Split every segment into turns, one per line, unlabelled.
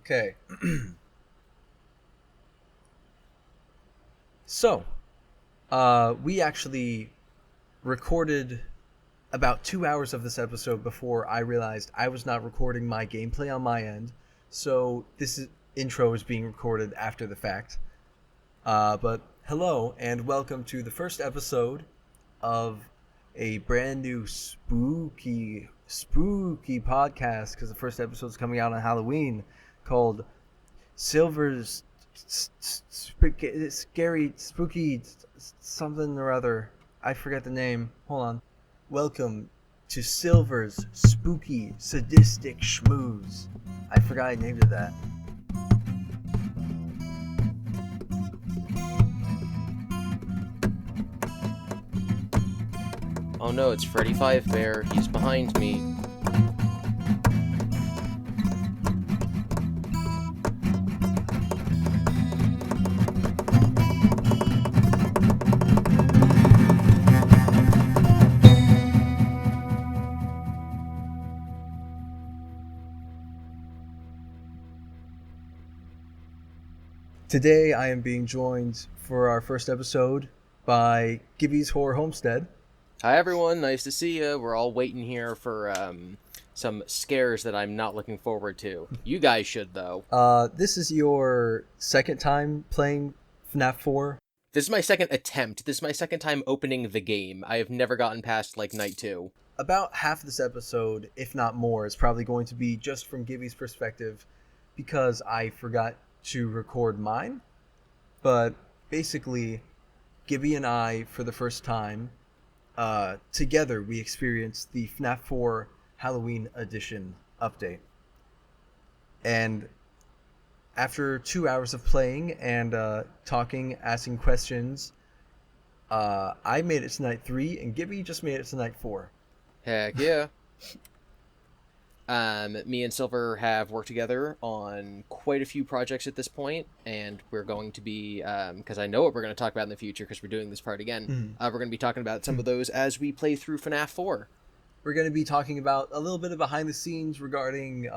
Okay. So, we actually recorded about 2 hours of this episode before I realized I was not recording my gameplay on my end. So intro is being recorded after the fact. But hello and welcome to the first episode of a brand new spooky podcast, because the first episode is coming out on Halloween, called Silv3r's scary spooky something or other. I forget the name. Hold on. Welcome to Silv3r's spooky sadistic schmooze. I forgot I named it that.
Oh no, it's Freddy Fivebear. He's behind me.
Today I am being joined for our first episode by GiBi's Horror Homestead.
Hi everyone, nice to see you. We're all waiting here for some scares that I'm not looking forward to. You guys should, though.
This is your second time playing FNAF 4?
This is my second attempt. This is my second time opening the game. I have never gotten past, night 2.
About half this episode, if not more, is probably going to be just from GiBi's perspective, because I forgot to record mine. But basically, GiBi and I, for the first time, together we experienced the FNAF 4 Halloween Edition update. And after 2 hours of playing and talking, asking questions, I made it to night 3 and GiBi just made it to night 4.
Heck yeah. Me and Silv3r have worked together on quite a few projects at this point, and we're going to be, because I know what we're going to talk about in the future, because we're doing this part again, we're going to be talking about some of those as we play through FNAF 4.
We're going to be talking about a little bit of behind the scenes regarding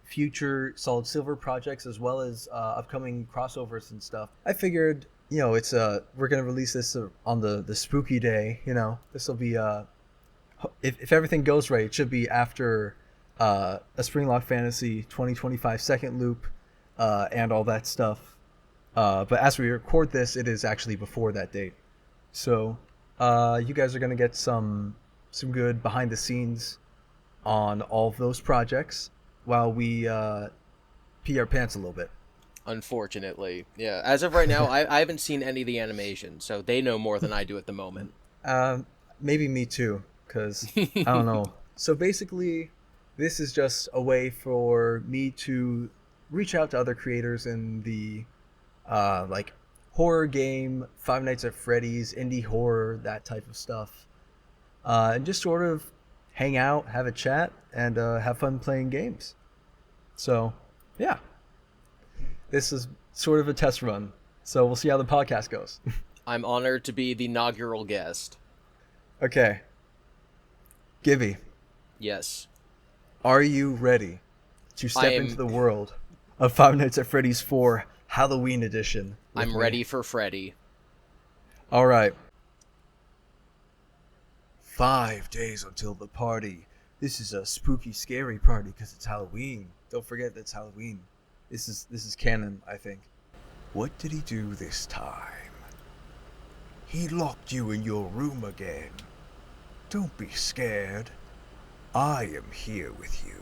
future Solid Silver projects, as well as upcoming crossovers and stuff. I figured, it's we're going to release this on the spooky day. This will be, if everything goes right, it should be after a Springlock Fantasy 2025 second loop, and all that stuff. But as we record this, it is actually before that date. So you guys are going to get some good behind the scenes on all of those projects while we pee our pants a little bit.
Unfortunately. Yeah. As of right now, I haven't seen any of the animations, so they know more than I do at the moment.
Maybe me too, because I don't know. So basically, this is just a way for me to reach out to other creators in the horror game, Five Nights at Freddy's, indie horror, that type of stuff. And just sort of hang out, have a chat, and have fun playing games. So, yeah. This is sort of a test run. So we'll see how the podcast goes.
I'm honored to be the inaugural guest.
Okay. GiBi.
Yes.
Are you ready to step into the world of Five Nights at Freddy's 4 Halloween Edition?
I'm ready for Freddy.
All right. 5 days until the party. This is a spooky, scary party because it's Halloween. Don't forget that it's Halloween. This is canon, I think. What did he do this time? He locked you in your room again. Don't be scared. I am here with you.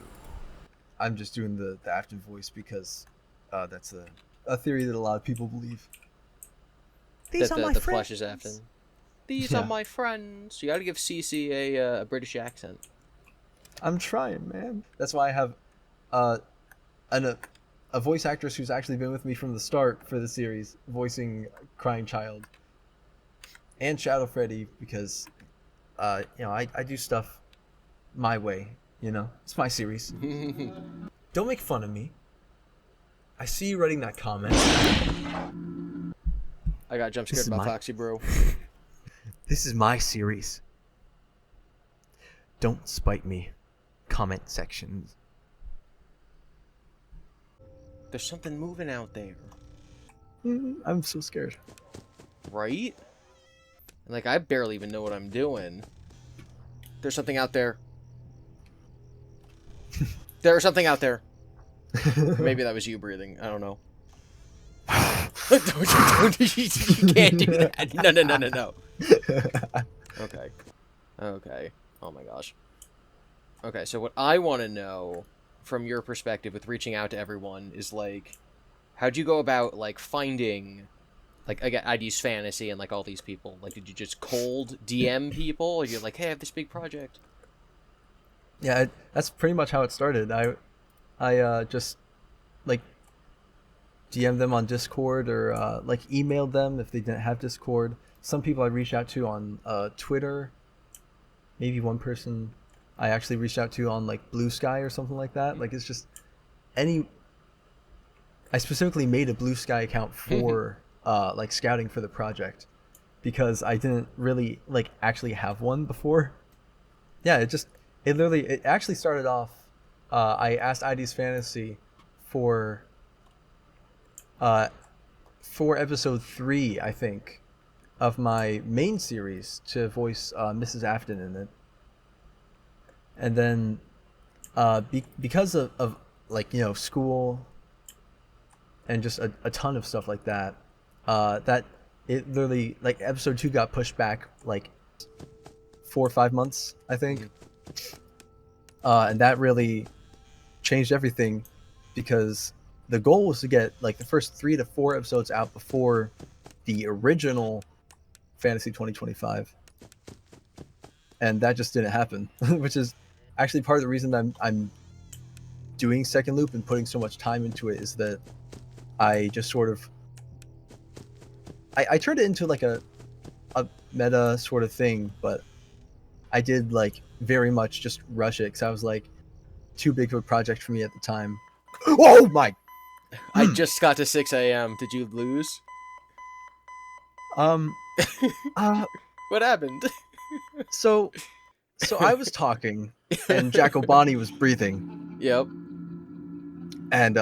I'm just doing the Afton voice because that's a theory that a lot of people believe.
These are my friends. Flush is Afton. These are my friends. You gotta give Cece a British accent.
I'm trying, man. That's why I have a voice actress who's actually been with me from the start for the series, voicing Crying Child. And Shadow Freddy, because I do stuff my way, it's my series. Don't make fun of me. I see you writing that comment.
I got jump scared by Foxy Bro.
This is my series. Don't spite me. Comment sections.
There's something moving out there.
I'm so scared.
Right? Like, I barely even know what I'm doing. There's something out there. There's something out there. Maybe that was you breathing. I don't know. You can't do that. No. Okay. Okay. Oh my gosh. Okay, so what I want to know from your perspective with reaching out to everyone is, like, how'd you go about, like, finding, like, again, I'd use Fantasy and, like, all these people. Like, did you just cold DM people? Or you're like, hey, I have this big project?
Yeah, that's pretty much how it started. I just, like, DM them on Discord or, like, emailed them if they didn't have Discord. Some people I reached out to on Twitter. Maybe one person I actually reached out to on, like, Blue Sky or something like that. Like, it's just any... I specifically made a Blue Sky account for, like, scouting for the project. Because I didn't really, like, actually have one before. Yeah, it actually started off... I asked ID's Fantasy for episode 3, I think, of my main series to voice Mrs. Afton in it. And then because of like, you know, school and just a ton of stuff like that, that it literally, like, episode 2 got pushed back like 4 or 5 months, I think. And that really changed everything, because the goal was to get, like, the first 3 to 4 episodes out before the original Fantasy 2025, and that just didn't happen. Which is actually part of the reason that I'm doing Second Loop and putting so much time into it, is that I just sort of I turned it into like a meta sort of thing, but I did, like, very much just rush it because I was like, too big of a project for me at the time. Oh my!
I just got to 6 a.m. Did you lose?
What
happened?
So I was talking, and Jacobani was breathing.
Yep.
And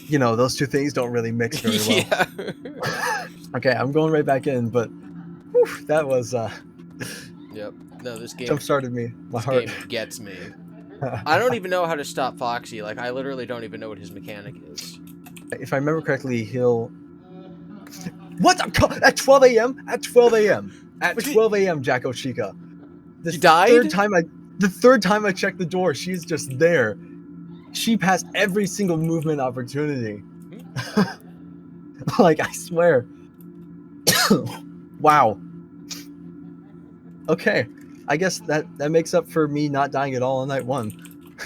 you know, those two things don't really mix very well.
Yeah.
Okay, I'm going right back in, but whew, that was
Yep. No, this game
jump started me. My heart.
Game gets me. I don't even know how to stop Foxy. Like, I literally don't even know what his mechanic is.
If I remember correctly, he'll... What? At 12 a.m.? At 12 a.m. At 12 a.m., Jacko Chica.
You died?
The third time I checked the door, she's just there. She passed every single movement opportunity. Like, I swear. Wow. Okay. I guess that makes up for me not dying at all on night 1.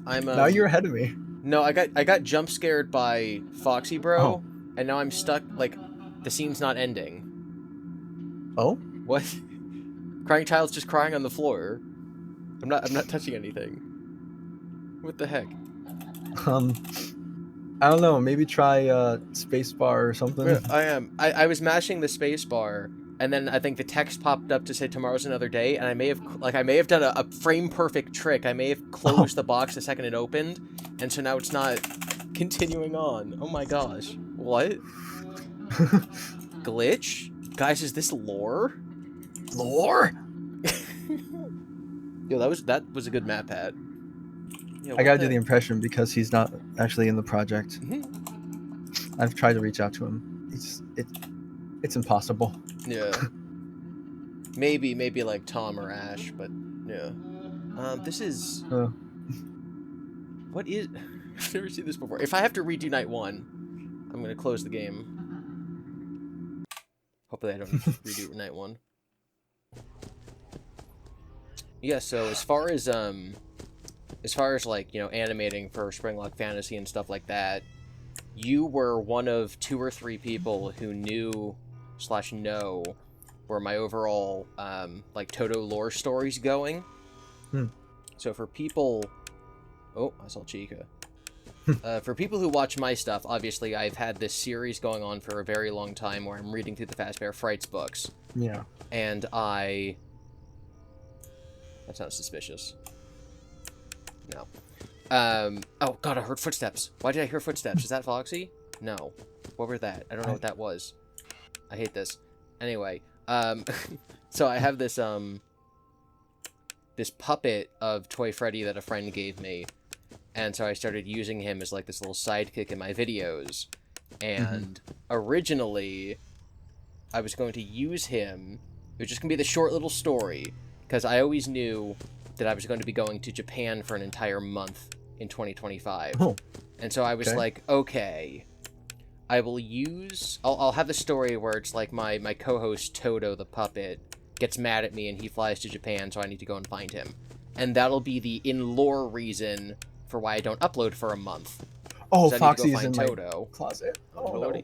Now you're ahead of me.
No, I got jump scared by Foxy Bro, and now I'm stuck. Like, the scene's not ending.
Oh?
What? Crying child's just crying on the floor. I'm not touching anything. What the heck?
I don't know. Maybe try spacebar or something.
I was mashing the spacebar, and then I think the text popped up to say tomorrow's another day, and I may have done a frame perfect trick. I may have closed the box the second it opened, and so now it's not continuing on. Oh my gosh. What? Glitch? Guys, is this lore?
Lore?
Yo, that was a good map pad. Yo,
I gotta do the impression because he's not actually in the project. I've tried to reach out to him. It's impossible.
Yeah. Maybe like Tom or Ash, but yeah. This is... What is... I've never seen this before. If I have to redo night 1, I'm gonna close the game. Hopefully I don't redo night 1. Yeah, so as far as like, you know, animating for Springlock Fantasy and stuff like that, you were one of 2 or 3 people who knew / know where my overall like Toto lore story's going. So for people... Oh, I saw Chica. For people who watch my stuff, obviously I've had this series going on for a very long time where I'm reading through the Fazbear Frights books.
Yeah.
And I... That sounds suspicious. No. Oh god, I heard footsteps. Why did I hear footsteps? Is that Foxy? No. What were that? I don't know what that was. I hate this. Anyway, so I have this this puppet of Toy Freddy that a friend gave me, and so I started using him as like this little sidekick in my videos. And originally, I was going to use him. It was just gonna be the short little story, because I always knew that I was going to be going to Japan for an entire month in 2025.
Oh.
And so I was like, okay, I will use... I'll have the story where it's like my co-host Toto the puppet gets mad at me and he flies to Japan, so I need to go and find him. And that'll be the in-lore reason for why I don't upload for a month.
Oh, Foxy's in Toto. My closet. Oh, no.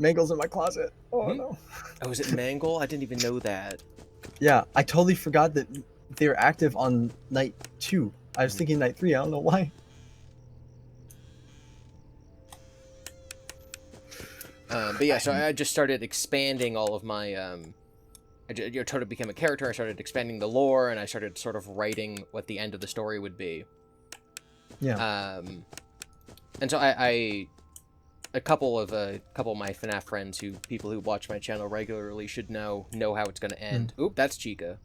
Mangle's in my closet. Oh, no.
Oh, is it Mangle? I didn't even know that.
Yeah, I totally forgot that they were active on night 2. I was thinking night 3. I don't know why.
But yeah, so I just started expanding all of my, Toto became a character, I started expanding the lore, and I started sort of writing what the end of the story would be.
Yeah.
And so a couple of my FNAF friends, people who watch my channel regularly should know how it's going to end. Oop, that's Chica.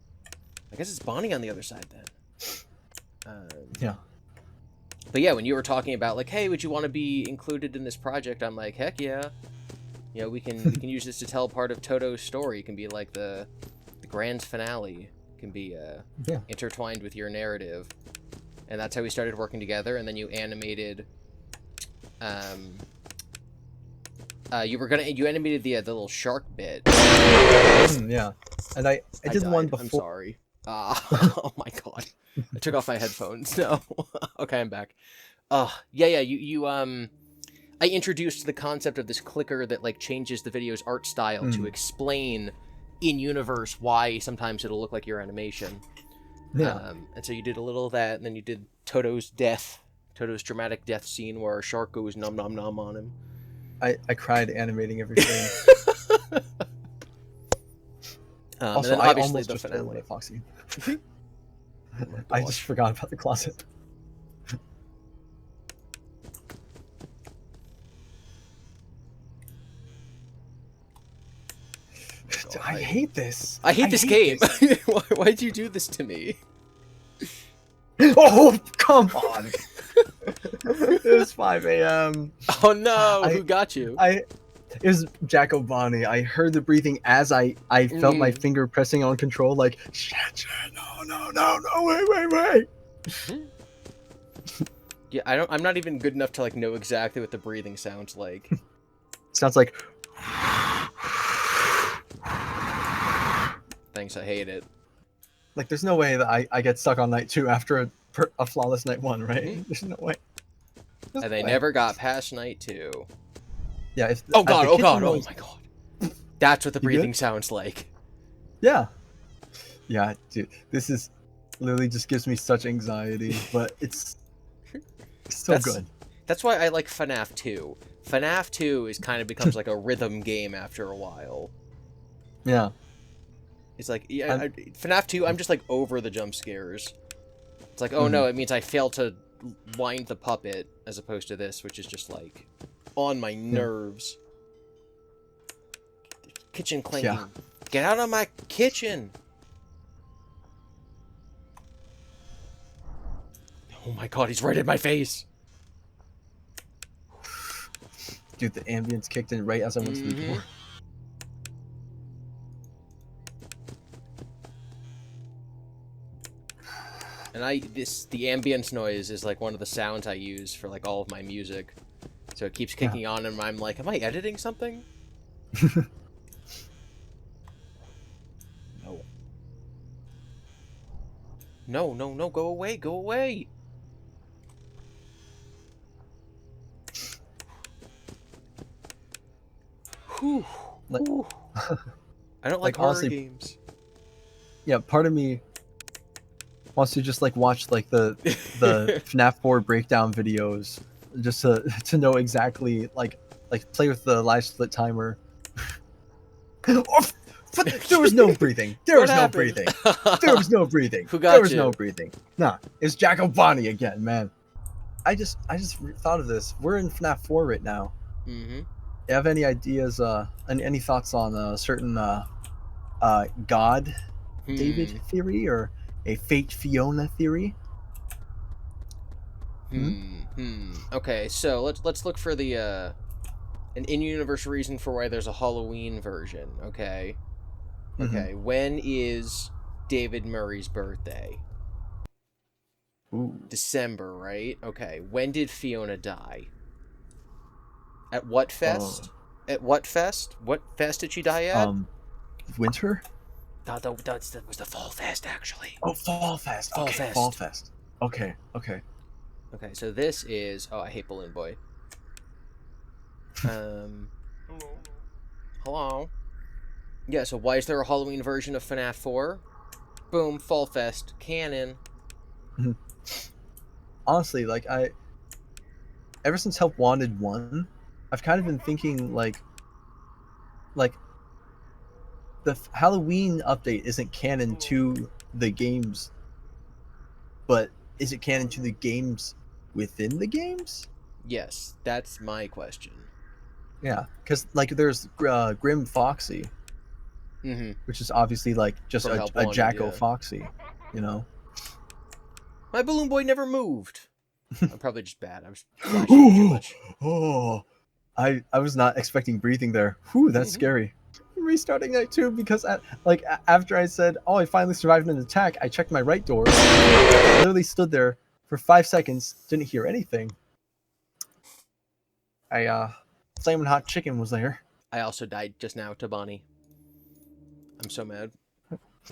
I guess it's Bonnie on the other side then.
Yeah.
But yeah, when you were talking about like, hey, would you want to be included in this project? I'm like, heck yeah. You know, we can use this to tell part of Toto's story. It can be like the grand finale. It can be intertwined with your narrative. And that's how we started working together. And then you animated. You animated the little shark bit.
Yeah, and I did one before.
I'm sorry. Oh my god, I took off my headphones. No, okay, I'm back. Yeah. I introduced the concept of this clicker that like changes the video's art style to explain in universe why sometimes it'll look like your animation.
Yeah.
And so you did a little of that, and then you did Toto's Toto's dramatic death scene where a shark goes nom nom nom on him.
I cried animating every frame. Also,
and then
I
obviously
almost
the
just
finale.
told away Foxy. I just forgot about the closet. I hate this.
I hate this game. Why'd you do this to me?
Oh, come on. It was 5 a.m.
Oh no, who got you?
It was Jack O'Bonney. I heard the breathing as I felt my finger pressing on control, like, shit, no, wait.
Yeah, I'm not even good enough to like know exactly what the breathing sounds like.
Sounds like...
Thanks, I hate it.
Like, there's no way that I get stuck on night 2 after a flawless night 1, right? There's no way.
And they never got past night 2.
Yeah.
Oh my god. That's what the breathing sounds like.
Yeah. Yeah, dude. This is literally just gives me such anxiety, but it's so good.
That's why I like FNAF 2. FNAF 2 kind of becomes like a rhythm game after a while.
Yeah.
It's like, FNAF 2, I'm just like over the jump scares. It's like, oh no, it means I failed to wind the puppet, as opposed to this, which is just like on my nerves. Kitchen clinking. Yeah. Get out of my kitchen! Oh my god, he's right in my face!
Dude, the ambience kicked in right as I went to the door.
And the ambience noise is like one of the sounds I use for like all of my music. So it keeps kicking on and I'm like, am I editing something? No, go away! Whew. I don't like horror games.
Yeah, part of me wants to just like watch like the FNAF 4 breakdown videos just to know exactly like play with the live split timer. Oh, But there was no breathing. There
What
was no
happened?
breathing. There was no breathing.
Who got
There was
you?
no breathing. Nah, it's Jack O'Bonnie again, man. I just thought of this. We're in FNAF 4 right now.
Mm-hmm.
You have any ideas? Any thoughts on a certain God David theory or a Fate Fiona theory?
Okay, so let's look for the an in-universe reason for why there's a Halloween version. Okay. Okay. When is David Murray's birthday?
Ooh.
December, right? Okay. When did Fiona die? At what fest? At what fest? What fest did she die at?
Winter?
That was the fall fest, actually.
Oh, Fall Fest.
Fall
Okay,
Fest.
Fall Fest. Okay.
Okay, so this is... Oh, I hate Balloon Boy. Hello? Yeah, so why is there a Halloween version of FNAF 4? Boom, Fall Fest, canon.
Honestly, like, ever since Help Wanted 1, I've kind of been thinking, like the Halloween update isn't canon to the games, but is it canon to the games within the games?
Yes, that's my question.
Yeah, because like there's Grim Foxy, which is obviously like just
From
a
Help Wanted,
Jacko
yeah.
Foxy, you know.
My Balloon Boy never moved. I'm probably just bad. I was flashing too much.
Oh, I was not expecting breathing there. Whew, that's scary. I'm restarting night 2 because after I said, "Oh, I finally survived an attack," I checked my right door. I literally stood there for 5 seconds, didn't hear anything. Flamin' Hot Chicken was there.
I also died just now to Bonnie. I'm so mad.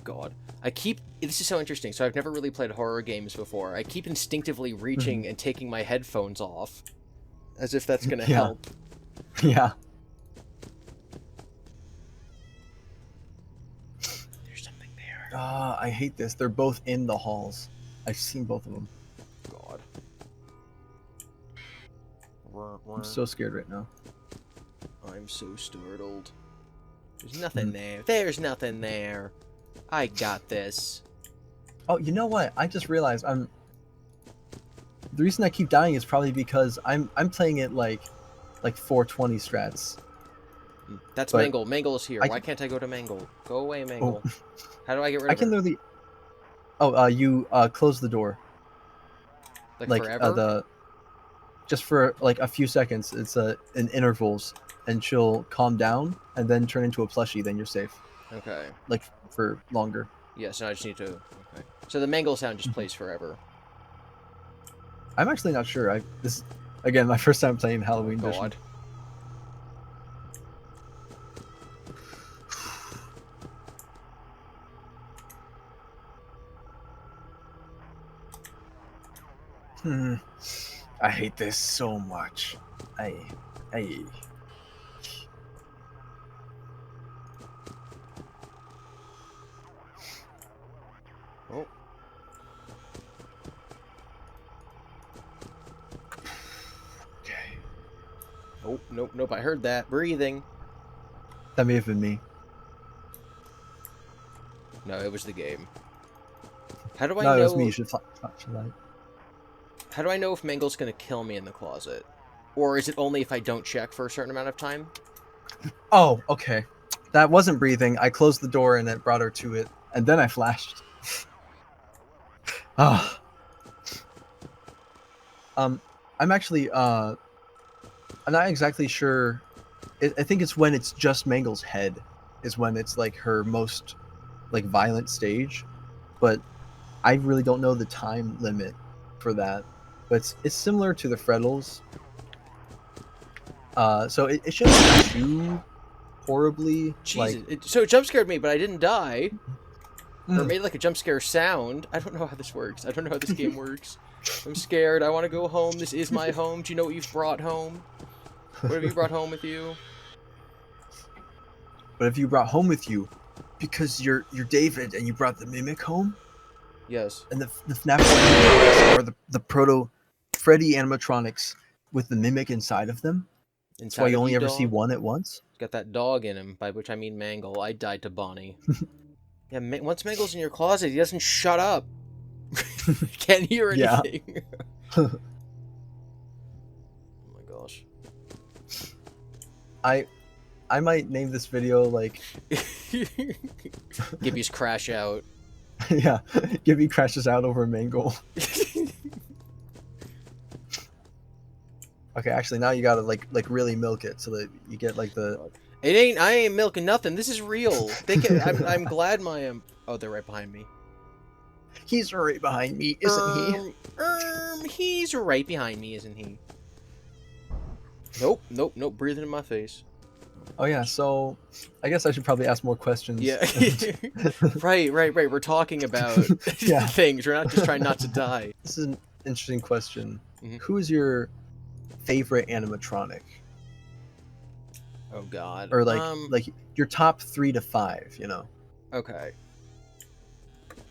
God. This is so interesting. So I've never really played horror games before. I keep instinctively reaching and taking my headphones off. As if that's gonna help.
Yeah.
There's something there.
I hate this. They're both in the halls. I've seen both of them.
God.
I'm so scared right now.
I'm so startled. There's nothing there. There's nothing there. I got this.
Oh, you know what? I just realized the reason I keep dying is probably because I'm playing it like 420 strats.
That's
But
Mangle. Mangle is here. Why can't I go to Mangle? Go away, Mangle. How do I get rid of
I can
her?
literally. Oh, you close the door.
Like forever?
Just for like a few seconds. It's in intervals, and she'll calm down and then turn into a plushie. Then you're safe.
Okay.
Like for longer.
Yeah, so I just need to... Okay. So the Mangle sound just plays forever.
I'm actually not sure. This is, again, my first time playing Halloween Edition.
God.
I hate this so much. I.
Oh.
Okay.
Oh, nope. I heard that. Breathing.
That may have been me.
No, it was the game. How do I
know?
No,
it was me. You should flashlight.
How do I know if Mangle's gonna kill me in the closet? Or is it only if I don't check for a certain amount of time?
Oh, okay. That wasn't breathing. I closed the door and it brought her to it. And then I flashed. I'm actually, I'm not exactly sure. I think it's when it's just Mangle's head is when it's like her most like violent stage. But I really don't know the time limit for that. But it's similar to the Freddles. So it shouldn't be too horribly.
Jesus. So it jump scared me, but I didn't die. Or made like a jump scare sound. I don't know how this works. I don't know how this game works. I'm scared. I want to go home. This is my home. Do you know what you've brought home? What have you brought home with you?
What have you brought home with you? Because you're David and you brought the mimic home?
Yes.
And the FNAF animatronics are the proto Freddy animatronics with the mimic inside of them? That's why you only ever see one at once?
He's got that dog in him, by which I mean Mangle. I died to Bonnie. Yeah, once Mangle's in your closet, he doesn't shut up. Can't hear anything. Oh my gosh.
I might name this video like
GiBi's crash out.
Yeah, GiBi crashes out over Mangle. Okay, actually now you gotta like really milk it so that you get like the.
I ain't milking nothing. This is real. I'm glad oh, they're right behind me.
He's right behind me, isn't he?
He's right behind me, isn't he? Nope. Breathing in my face.
Oh yeah, so I guess I should probably ask more questions.
Yeah. Right. We're talking about things. We're not just trying not to die.
This is an interesting question. Who is your favorite animatronic?
Oh God.
Or like your top 3 to 5, you know?
Okay.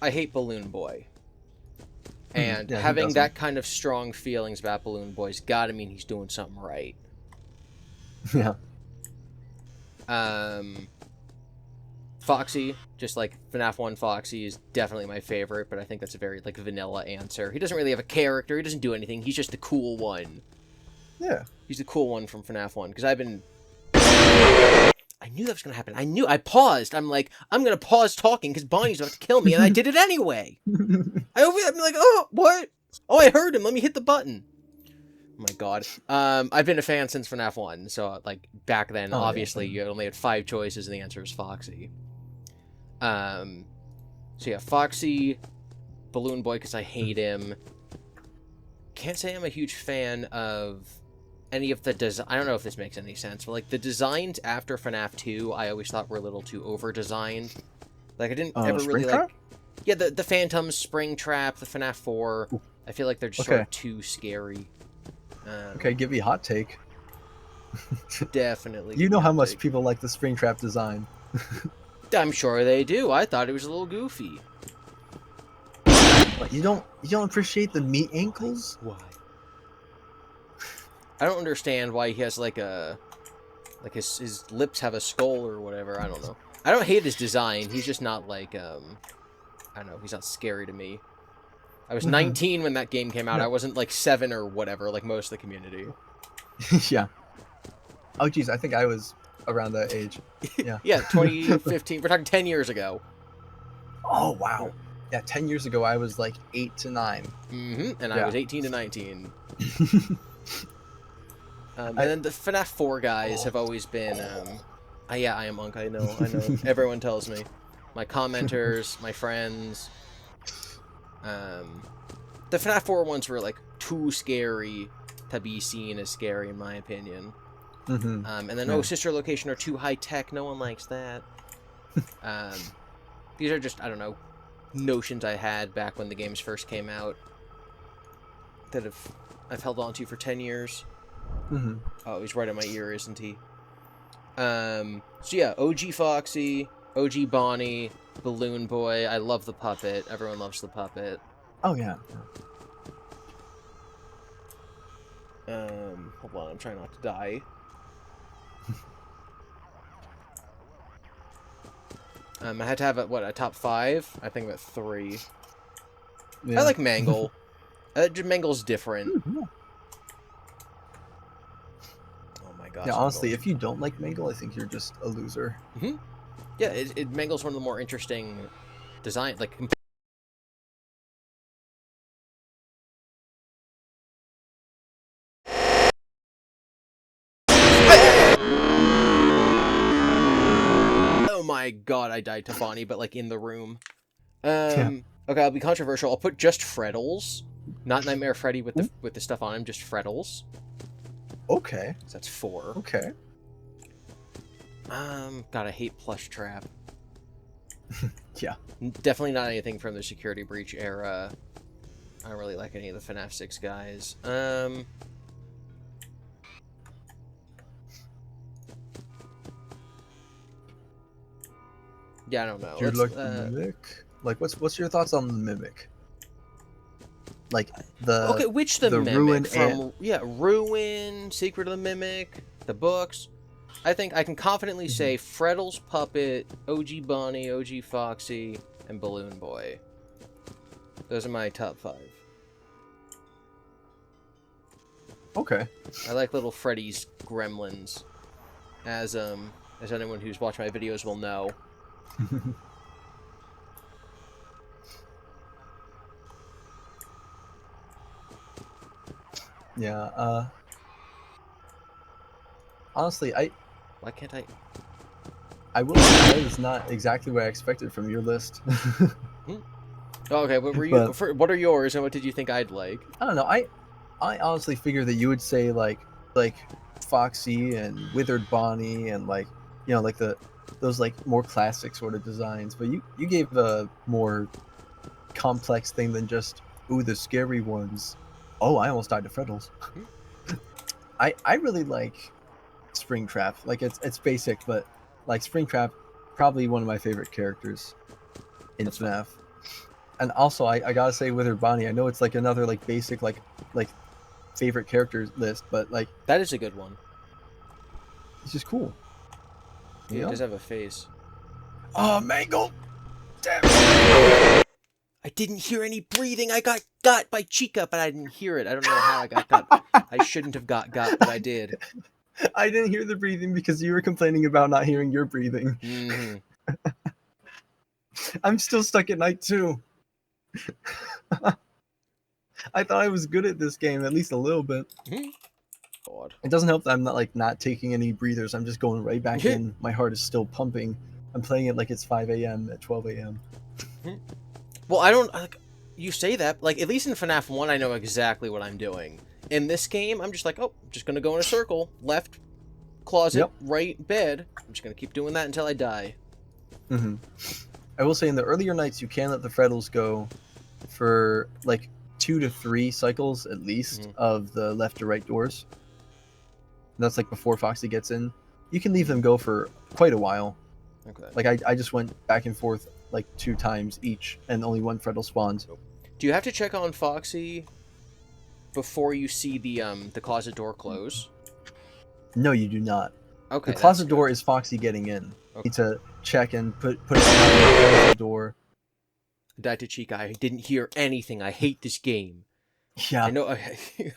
I hate Balloon Boy. And
yeah,
having that kind of strong feelings about Balloon Boy's gotta mean he's doing something right.
Yeah.
Foxy, just like FNAF 1 Foxy is definitely my favorite, but I think that's a very like vanilla answer. He doesn't really have a character, he doesn't do anything, he's just the cool one.
Yeah.
He's the cool one from FNAF 1, because I knew that was going to happen. I paused. I'm like, I'm going to pause talking because Bonnie's about to kill me, and I did it anyway. I'm like, oh, what? Oh, I heard him. Let me hit the button. Oh my God. I've been a fan since FNAF 1, so like back then, obviously, you only had 5 choices, and the answer was Foxy. So yeah, Foxy, Balloon Boy, because I hate him. Can't say I'm a huge fan of any of the design. I don't know if this makes any sense, but like the designs after FNAF 2, I always thought were a little too over-designed. Like I didn't ever really like. Yeah, the Phantom, Springtrap, the FNAF 4. Ooh. I feel like they're just sort of too scary.
Okay, give me a hot take.
Definitely.
You know how much people like the Springtrap design.
I'm sure they do. I thought it was a little goofy.
What, you don't appreciate the meat ankles?
Why? I don't understand why he has like his lips have a skull or whatever. I don't know. I don't hate his design. He's just not like I don't know. He's not scary to me. I was 19 when that game came out. I wasn't like 7 or whatever like most of the community.
Yeah. Oh geez, I think I was around that age. Yeah.
Yeah, 2015. We're talking 10 years ago.
Oh wow. Yeah, 10 years ago I was like 8 to 9.
And I was 18 to 19. And then the FNAF 4 guys have always been, yeah, I am Unk, I know, everyone tells me. My commenters, my friends. The FNAF 4 ones were, like, too scary to be seen as scary, in my opinion. And then, oh, Sister Location are too high-tech, no one likes that. These are just, I don't know, notions I had back when the games first came out that I've held on to for 10 years. Oh, he's right in my ear, isn't he? So yeah, OG Foxy, OG Bonnie, Balloon Boy. I love the puppet. Everyone loves the puppet.
Oh yeah.
Hold on, I'm trying not to die. I had to have a top 5. I think about 3. Yeah. I like Mangle. Mangle's different.
Yeah, honestly, if you don't like Mangle, I think you're just a loser.
Yeah, Mangle's one of the more interesting design, like. Oh my God, I died to Bonnie, but like in the room. Okay, I'll be controversial. I'll put just Freddles, not Nightmare Freddy with the stuff on him, just Freddles.
Okay.
So that's 4.
Okay.
God, I hate Plush Trap.
Yeah.
Definitely not anything from the Security Breach era. I don't really like any of the FNAF 6 guys. Yeah, I don't know.
You like the Mimic? Like, what's your thoughts on the Mimic? Like the
the Mimic
Ruin
from Ruin, Secret of the Mimic. the books. I think I can confidently say Freddles, Puppet, OG Bonnie, OG Foxy, and Balloon Boy. Those are my top 5.
Okay.
I like little Freddy's gremlins, as anyone who's watched my videos will know.
Yeah. Honestly,
Why can't I?
I will say that is not exactly what I expected from your list.
Oh, okay, what were you?
But,
what are yours, and what did you think I'd like?
I don't know. I honestly figured that you would say like Foxy and Withered Bonnie and like like those like more classic sort of designs. But you gave a more complex thing than just the scary ones. Oh, I almost died to Freddles. I really like Springtrap. Like it's basic, but like Springtrap, probably one of my favorite characters in FNAF. And also, I gotta say, Withered Bonnie. I know it's like another like basic like favorite characters list, but like
That is a good one.
it's just cool.
He does have a face.
Oh, Mangle! Damn it.
I didn't hear any breathing. I got by Chica, but I didn't hear it. I don't know how I got. I shouldn't have got, but I did.
I didn't hear the breathing because you were complaining about not hearing your breathing.
Mm-hmm.
I'm still stuck at night 2. I thought I was good at this game, at least a little bit.
God.
It doesn't help that I'm not taking any breathers. I'm just going right back in. My heart is still pumping. I'm playing it like it's 5 a.m. at 12 a.m.
Well, I don't. You say that, like, at least in FNAF 1, I know exactly what I'm doing. In this game, I'm just like, oh, I'm just gonna go in a circle. Left closet, right bed. I'm just gonna keep doing that until I die.
Mm-hmm. I will say in the earlier nights, you can let the Freddles go for like 2 to 3 cycles at least of the left to right doors. That's like before Foxy gets in. You can leave them go for quite a while.
Okay.
Like I just went back and forth like 2 times each, and only 1 Freddle spawned.
Do you have to check on Foxy before you see the closet door close?
No, you do not.
Okay.
The closet door is Foxy getting in. You need to check and put it on the door.
Died to Chica. I didn't hear anything. I hate this game.
Yeah.
I know.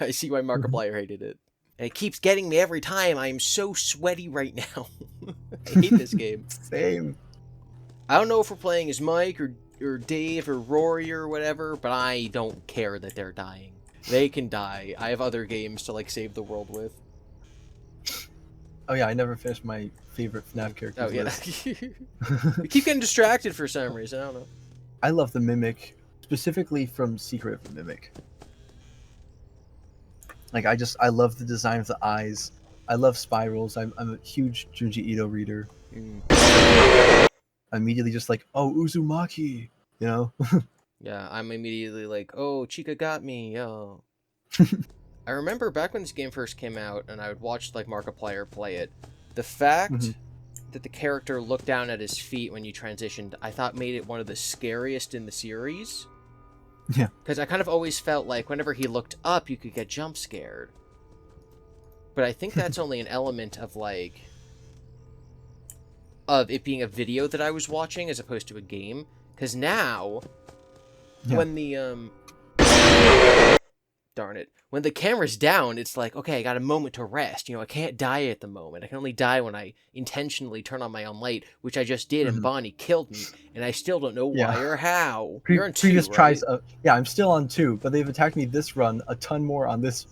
I see why Markiplier hated it. And it keeps getting me every time. I am so sweaty right now. I hate this game.
Same.
I don't know if we're playing as Mike or Dave or Rory or whatever, but I don't care that they're dying. They can die. I have other games to like save the world with.
Oh yeah, I never finished my favorite FNAF characters.
Oh yeah. We keep getting distracted for some reason. I don't know.
I love the Mimic, specifically from Secret of the Mimic. Like I love the design of the eyes. I love spirals. I'm a huge Junji Ito reader. I'm immediately just like, oh, Uzumaki, you know?
Yeah, I'm immediately like, oh, Chica got me, yo. I remember back when this game first came out, and I would watch like Markiplier play it. The fact that the character looked down at his feet when you transitioned, I thought made it one of the scariest in the series.
Yeah.
Because I kind of always felt like whenever he looked up, you could get jump scared. But I think that's only an element of like of it being a video that I was watching as opposed to a game. Because now, when the darn it, when the camera's down, it's like, okay, I got a moment to rest. You know, I can't die at the moment. I can only die when I intentionally turn on my own light, which I just did, and Bonnie killed me, and I still don't know why or how. You're on 2,
previous
right?
tries. Yeah, I'm still on 2, but they've attacked me this run a ton more on this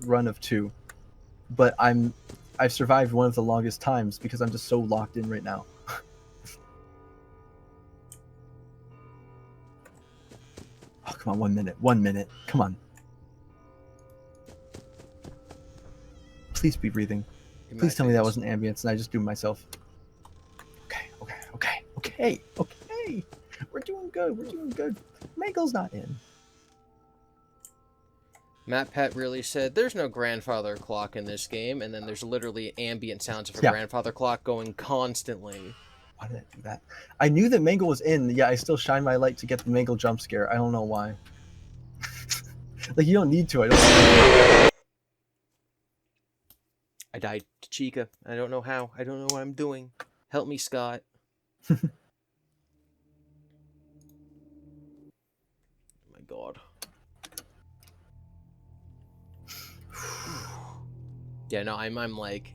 run of 2. But I've survived one of the longest times because I'm just so locked in right now. Oh, come on, 1 minute. 1 minute. Come on. Please be breathing. Please tell me that wasn't ambience and I just do it myself. Okay. We're doing good. Mangle's not in.
Matt Pett really said, there's no grandfather clock in this game, and then there's literally ambient sounds of a grandfather clock going constantly.
Why did I do that? I knew that Mangle was in. Yeah, I still shine my light to get the Mangle jump scare. I don't know why. Like, you don't need to. I don't.
died to Chica. I don't know how. I don't know what I'm doing. Help me, Scott. My God. Yeah, no, I'm like...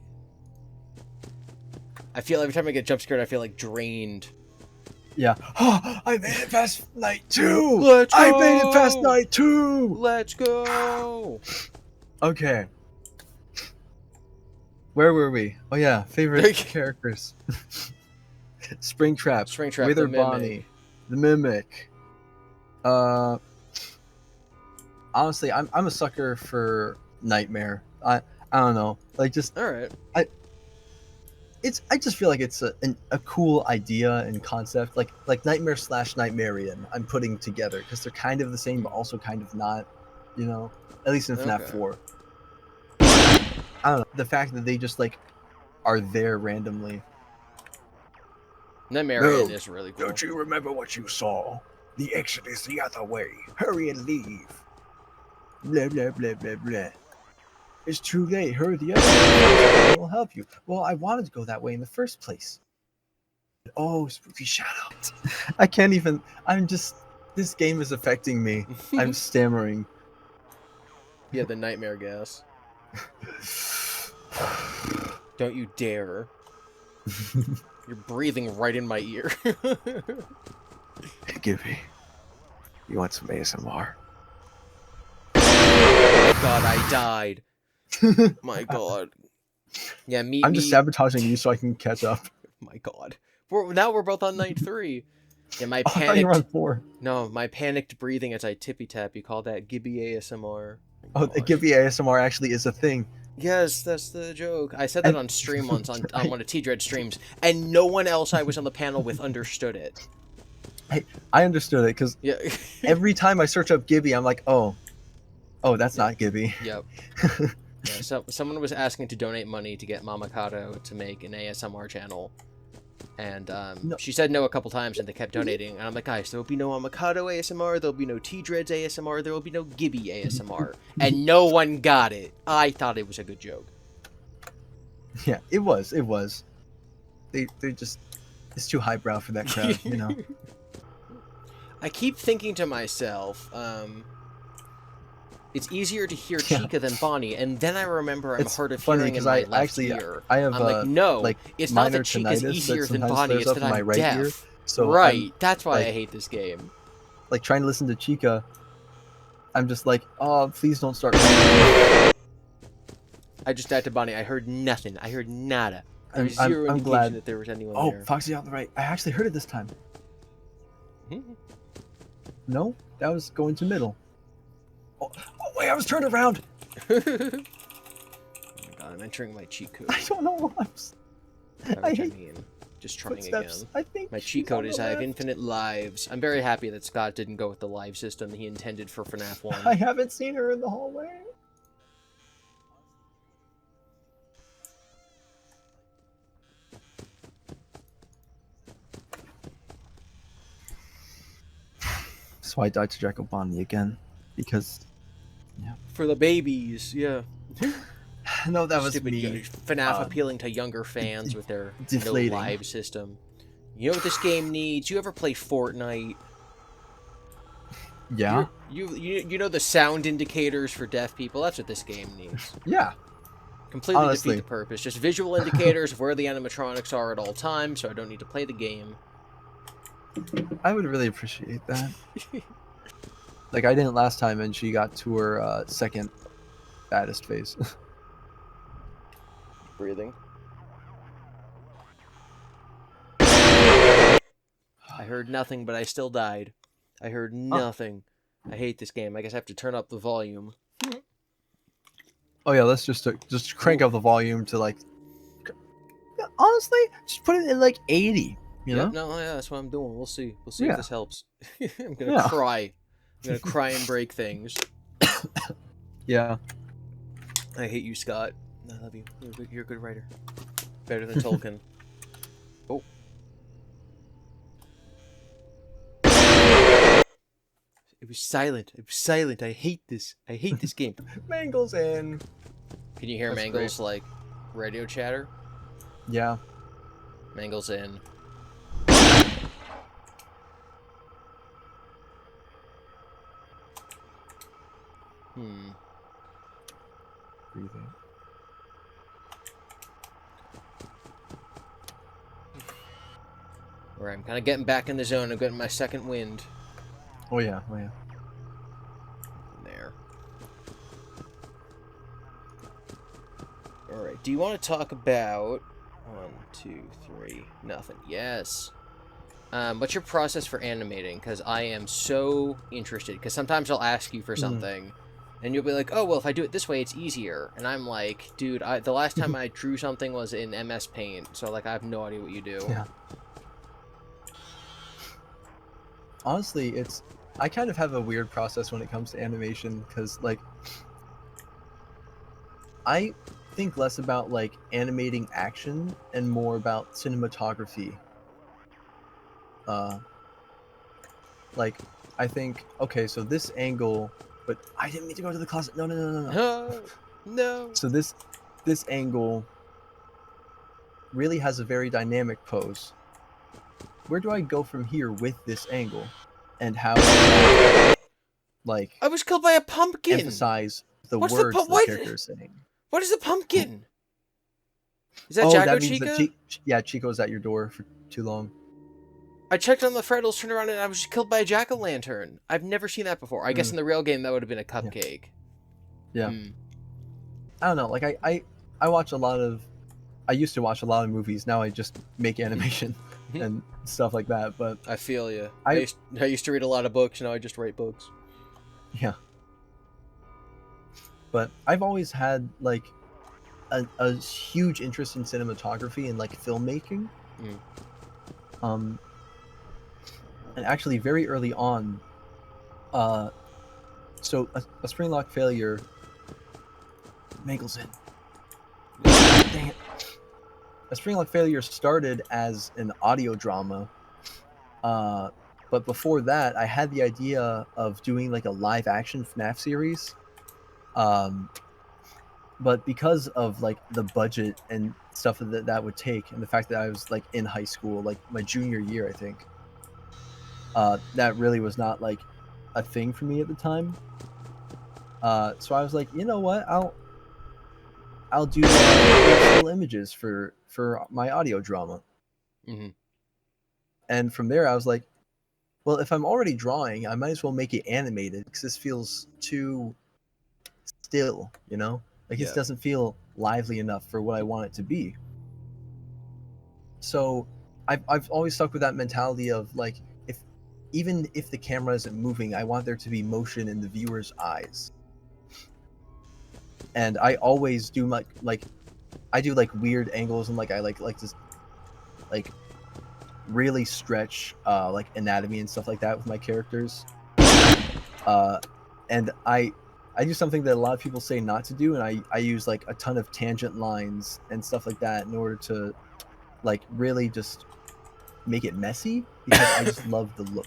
I feel every time I get jump scared, I feel like drained.
Yeah. I made it past night 2!
Let's go!
I made it past night 2!
Let's go!
Okay. Where were we? Oh yeah, favorite characters. Springtrap,
Springtrap,
Wither
the Mimic.
Bonnie, the Mimic. Honestly, I'm a sucker for Nightmare. I don't know, like just
all right.
I just feel like it's a cool idea and concept, like Nightmare / Nightmarian. I'm putting together because they're kind of the same, but also kind of not. You know, at least in FNAF 4. I don't know, the fact that they just like are there randomly.
Nightmarian is really cool.
Don't you remember what you saw? The exit is the other way. Hurry and leave. Blah blah blah blah blah. It's too late. Hurry the other way. We'll help you. Well, I wanted to go that way in the first place. Oh, spooky shadow. I can't even. I'm just. This game is affecting me. I'm stammering.
Yeah, the nightmare gas. Don't you dare. You're breathing right in my ear.
Hey, GiBi. You want some ASMR?
God, I died. My God. Yeah,
I'm just sabotaging you so I can catch up.
My God. Now we're both on night 3. Yeah, my
I thought you were on 4.
No, my panicked breathing as I tippy tap. You call that GiBi ASMR.
Oh, the GiBi ASMR actually is a thing.
Yes, that's the joke. I said that on stream once on one of T-Dread streams, and no one else I was on the panel with understood it.
Hey, I understood it because every time I search up GiBi, I'm like, oh, that's not GiBi.
Yep. Yeah, so someone was asking to donate money to get Mama Kato to make an ASMR channel, and she said no a couple times, and they kept donating. And I'm like, guys, there will be no Mama Kato ASMR, there will be no T-Dreads ASMR, there will be no GiBi ASMR, and no one got it. I thought it was a good joke.
Yeah, it was. It was. They just, it's too highbrow for that crowd, you know.
I keep thinking to myself, it's easier to hear Chica than Bonnie, and then I remember I'm hard of hearing in my left ear.
I have,
I'm like, no,
like,
it's not that Chica's easier than Bonnie, it's that I'm deaf. Ear,
so
right, that's why I hate this game.
Like, trying to listen to Chica, I'm just like, oh, please don't start I
just died to Bonnie. I heard nothing. I heard nada. There was zero indication glad that there was anyone there.
Oh, Foxy on the right. I actually heard it this time. No? That was going to middle. Oh, wait, I was turned around!
Oh my God, I'm entering my cheat code.
I don't know what
I mean, just trying again.
I think
my cheat code is I have infinite lives. I'm very happy that Scott didn't go with the live system he intended for FNAF 1.
I haven't seen her in the hallway. So I died to Jack Bonnie again, because, yeah.
For the babies, yeah.
No, that was
stupid
me.
FNAF appealing to younger fans with their
deflating.
No live system. You know what this game needs? You ever play Fortnite?
Yeah.
You know the sound indicators for deaf people? That's what this game needs.
Yeah.
Completely defeat the purpose. Just visual indicators of where the animatronics are at all times, so I don't need to play the game.
I would really appreciate that. Like, I didn't last time, and she got to her second baddest phase.
Breathing. I heard nothing, but I still died. I heard nothing. I hate this game. I guess I have to turn up the volume.
Oh yeah, let's just crank up the volume to like. Honestly, just put it in like 80. You know?
No, yeah, that's what I'm doing. We'll see. We'll see if this helps. I'm gonna cry. I'm gonna cry and break things.
Yeah.
I hate you, Scott. I love you. You're a good writer. Better than Tolkien. Oh. It was silent. It was silent. I hate this. I hate this game.
Mangle's in.
Can you hear Mangle's like? Radio chatter.
Yeah.
Mangle's in.
Breathing.
Alright, I'm kind of getting back in the zone. I'm getting my second wind.
Oh yeah, oh yeah.
There. Alright, do you want to talk about... 1, 2, 3... Nothing. Yes. What's your process for animating? Because I am so interested. Because sometimes I'll ask you for something, and you'll be like, oh, well, if I do it this way, it's easier. And I'm like, dude, the last time I drew something was in MS Paint, so, like, I have no idea what you do.
Yeah. Honestly, I kind of have a weird process when it comes to animation, because, like, I think less about, like, animating action and more about cinematography. Like, I think, okay, so this angle, but I didn't mean to go to the closet. No.
No.
So this angle really has a very dynamic pose. Where do I go from here with this angle? And how, like...
I was killed by a pumpkin!
Emphasize the
What's
words the character is saying.
What is the pumpkin? Is that Jacko
that means
Chica?
That Chico's at your door for too long.
I checked on the Freddles, turned around, and I was just killed by a jack-o'-lantern. I've never seen that before. I guess in the real game, that would have been a cupcake.
Yeah. I don't know. Like, I watch a lot of... I used to watch a lot of movies. Now I just make animation and stuff like that. But
I feel you. I used to read a lot of books. Now I just write books.
Yeah. But I've always had, like, a huge interest in cinematography and, like, filmmaking. And actually, very early on, so a spring lock failure... Mangle's in. Dang it. A spring lock failure started as an audio drama, but before that, I had the idea of doing, like, a live-action FNAF series. But because of, like, the budget and stuff that would take, and the fact that I was, like, in high school, like, my junior year, I think, that really was not, like, a thing for me at the time. So I was like, you know what, I'll do still images for my audio drama. And from there, I was like, well, if I'm already drawing, I might as well make it animated, because this feels too still, you know? Like, this doesn't feel lively enough for what I want it to be. So I've always stuck with that mentality of, like, even if the camera isn't moving, I want there to be motion in the viewer's eyes. And I always do, like I do, like, weird angles, and, like, I like to, like, really stretch like, anatomy and stuff like that with my characters. And I do something that a lot of people say not to do, and I use, like, a ton of tangent lines and stuff like that in order to, like, really just make it messy, because I just love the look.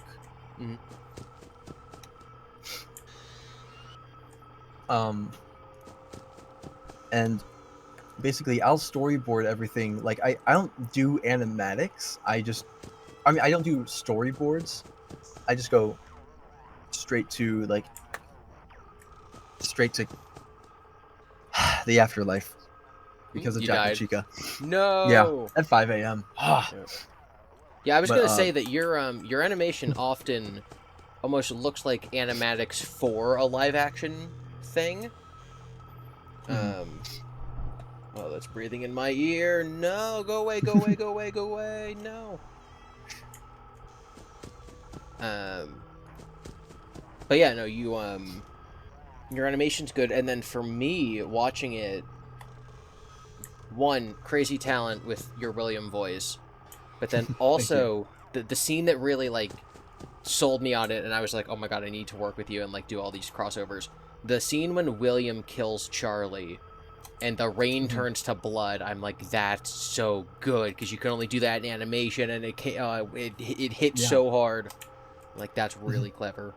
And basically, I'll storyboard everything. Like, I don't do animatics. I don't do storyboards. I just go straight to the afterlife because of Jacko Chica.
No.
Yeah, at 5 a.m.
Yeah, I was gonna say that your animation often almost looks like animatics for a live action thing. Oh, that's breathing in my ear. No, go away, go away, go away, go away. No. But yeah, no, your animation's good, and then for me, watching it, one, crazy talent with your William voice, but then also the scene that really, like, sold me on it, and I was like, oh my god, I need to work with you and, like, do all these crossovers. The scene when William kills Charlie and the rain turns to blood, I'm like, that's so good, because you can only do that in animation, and it hits so hard. Like, that's really clever.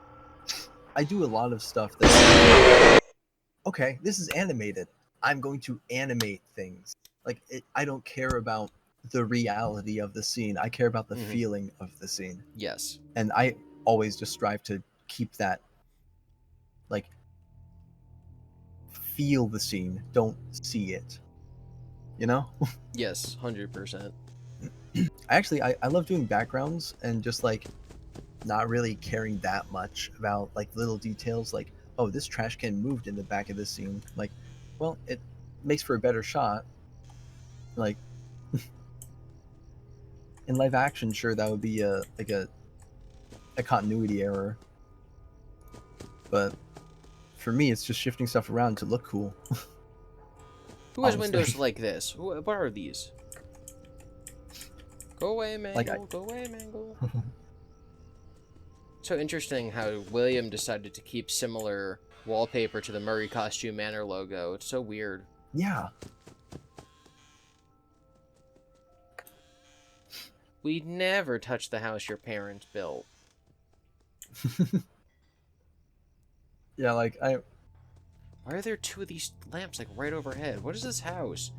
I do a lot of stuff that... Okay, this is animated. I'm going to animate things. I don't care about the reality of the scene. I care about the feeling of the scene.
Yes.
And I always just strive to keep that, like, feel the scene, don't see it. You know?
Yes, 100%.
I love doing backgrounds and just like not really caring that much about like little details, like, oh, this trash can moved in the back of this scene. Like, well, it makes for a better shot. Like, in live action, sure, that would be a continuity error, but for me, it's just shifting stuff around to look cool.
Who has
honestly.
windows like this? What are these? Go away, Mangle. Go away, Mangle. So interesting how William decided to keep similar wallpaper to the Murray Costume Manor logo. It's so weird.
Yeah.
We'd never touch the house your parents built.
Yeah, like
Why are there two of these lamps like right overhead? What is this house?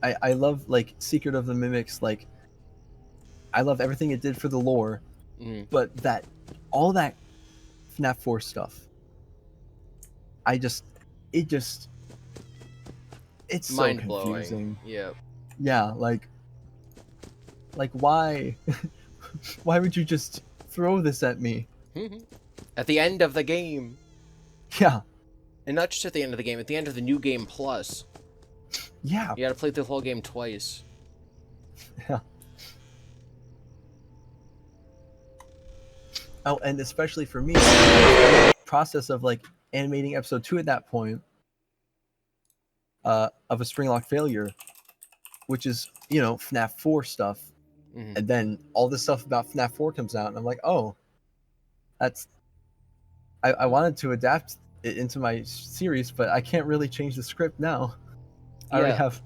I love like Secret of the Mimics, like I love everything it did for the lore, but all that FNAF 4 stuff, it's so
mind-blowing.
confusing.
Yep.
Yeah, like why why would you just throw this at me?
At the end of the game.
Yeah.
And not just at the end of the game, at the end of the new game plus.
Yeah.
You gotta play the whole game twice.
Yeah. Oh, and especially for me, the process of like animating episode 2 at that point, of a Springlock failure, which is, you know, FNAF 4 stuff, and then all this stuff about FNAF 4 comes out, and I'm like, oh, that's... I wanted to adapt it into my series, but I can't really change the script now. I already have...